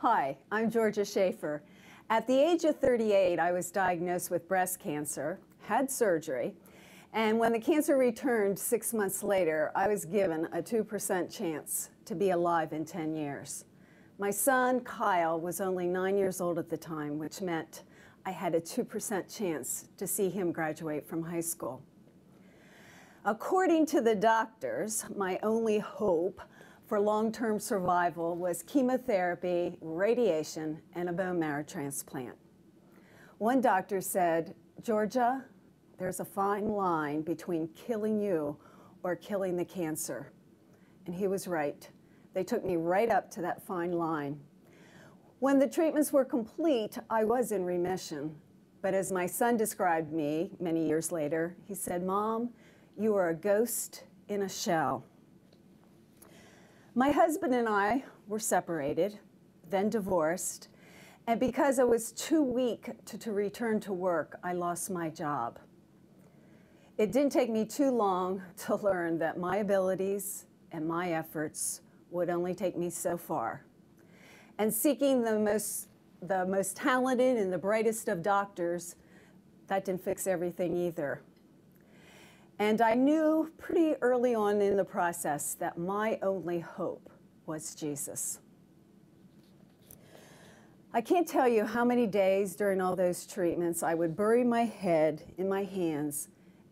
Hi, I'm Georgia Shaffer. At the age of 38, I was diagnosed with breast cancer, had surgery, and when the cancer returned 6 months later, I was given a 2% chance to be alive in 10 years. My son, Kyle, was only 9 years old at the time, which meant I had a 2% chance to see him graduate from high school. According to the doctors, my only hope for long-term survival was chemotherapy, radiation, and a bone marrow transplant. One doctor said, "Georgia, there's a fine line between killing you or killing the cancer." And he was right. They took me right up to that fine line. When the treatments were complete, I was in remission. But as my son described me many years later, he said, "Mom, you are a ghost in a shell." My husband and I were separated, then divorced, and because I was too weak to return to work, I lost my job. It didn't take me too long to learn that my abilities and my efforts would only take me so far. And seeking the most talented and the brightest of doctors, that didn't fix everything either. And I knew pretty early on in the process that my only hope was Jesus. I can't tell you how many days during all those treatments I would bury my head in my hands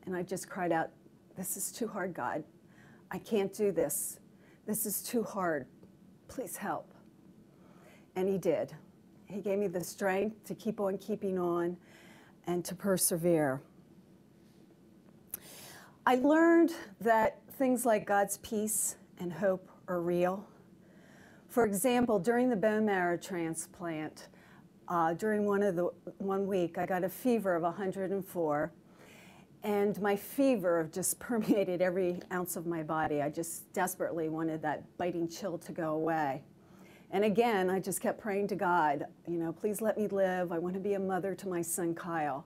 and I just cried out, "This is too hard, God. I can't do this. This is too hard. Please help." And he did. He gave me the strength to keep on keeping on and to persevere. I learned that things like God's peace and hope are real. For example, during the bone marrow transplant, during one week, I got a fever of 104, and my fever just permeated every ounce of my body. I just desperately wanted that biting chill to go away. And again, I just kept praying to God, please let me live. I want to be a mother to my son, Kyle.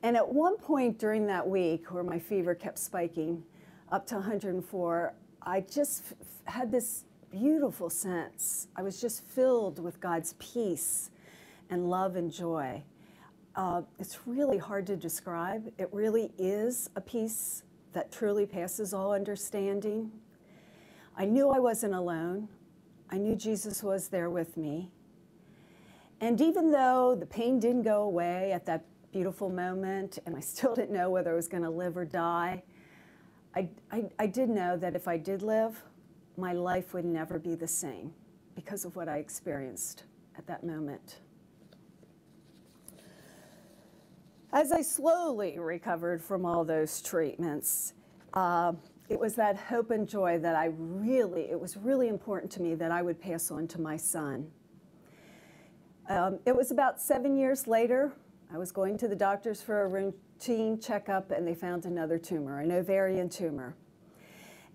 And at one point during that week where my fever kept spiking up to 104, I just had this beautiful sense. I was just filled with God's peace and love and joy. It's really hard to describe. It really is a peace that truly passes all understanding. I knew I wasn't alone. I knew Jesus was there with me. And even though the pain didn't go away at that beautiful moment, and I still didn't know whether I was going to live or die, I did know that if I did live, my life would never be the same because of what I experienced at that moment. As I slowly recovered from all those treatments, it was that hope and joy that it was really important to me that I would pass on to my son. It was about 7 years later. I was going to the doctors for a routine checkup, and they found another tumor, an ovarian tumor.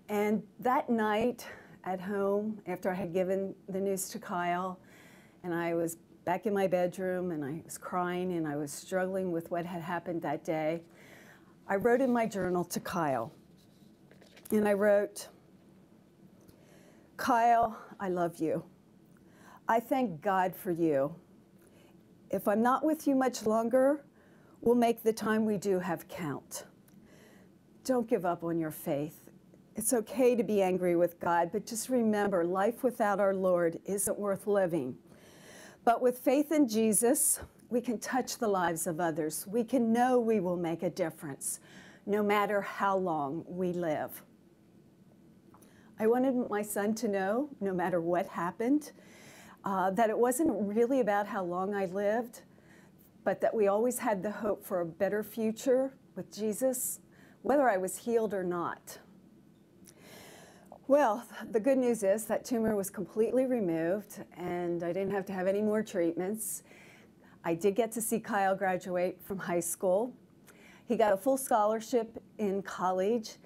And that night at home, after I had given the news to Kyle, and I was back in my bedroom, and I was crying, and I was struggling with what had happened that day, I wrote in my journal to Kyle. And I wrote, "Kyle, I love you. I thank God for you. If I'm not with you much longer, we'll make the time we do have count. Don't give up on your faith. It's okay to be angry with God, but just remember, life without our Lord isn't worth living. But with faith in Jesus, we can touch the lives of others. We can know we will make a difference, no matter how long we live." I wanted my son to know, no matter what happened, that it wasn't really about how long I lived, but that we always had the hope for a better future with Jesus, whether I was healed or not. Well, the good news is that tumor was completely removed, and I didn't have to have any more treatments. I did get to see Kyle graduate from high school. He got a full scholarship in college,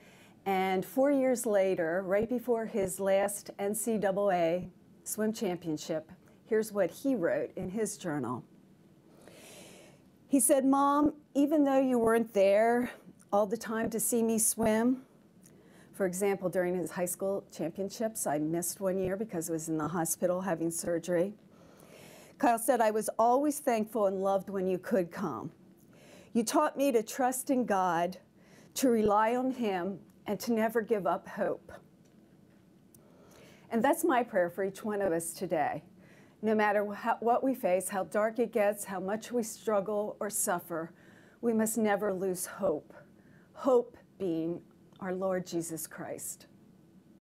and 4 years later, right before his last NCAA swim championship, here's what he wrote in his journal. He said, "Mom, even though you weren't there all the time to see me swim," for example, during his high school championships, I missed 1 year because I was in the hospital having surgery. Kyle said, I was always thankful and loved when you could come. You taught me to trust in God, to rely on Him, and to never give up hope. And that's my prayer for each one of us today. No matter what we face, how dark it gets, how much we struggle or suffer, we must never lose hope. Hope being our Lord Jesus Christ.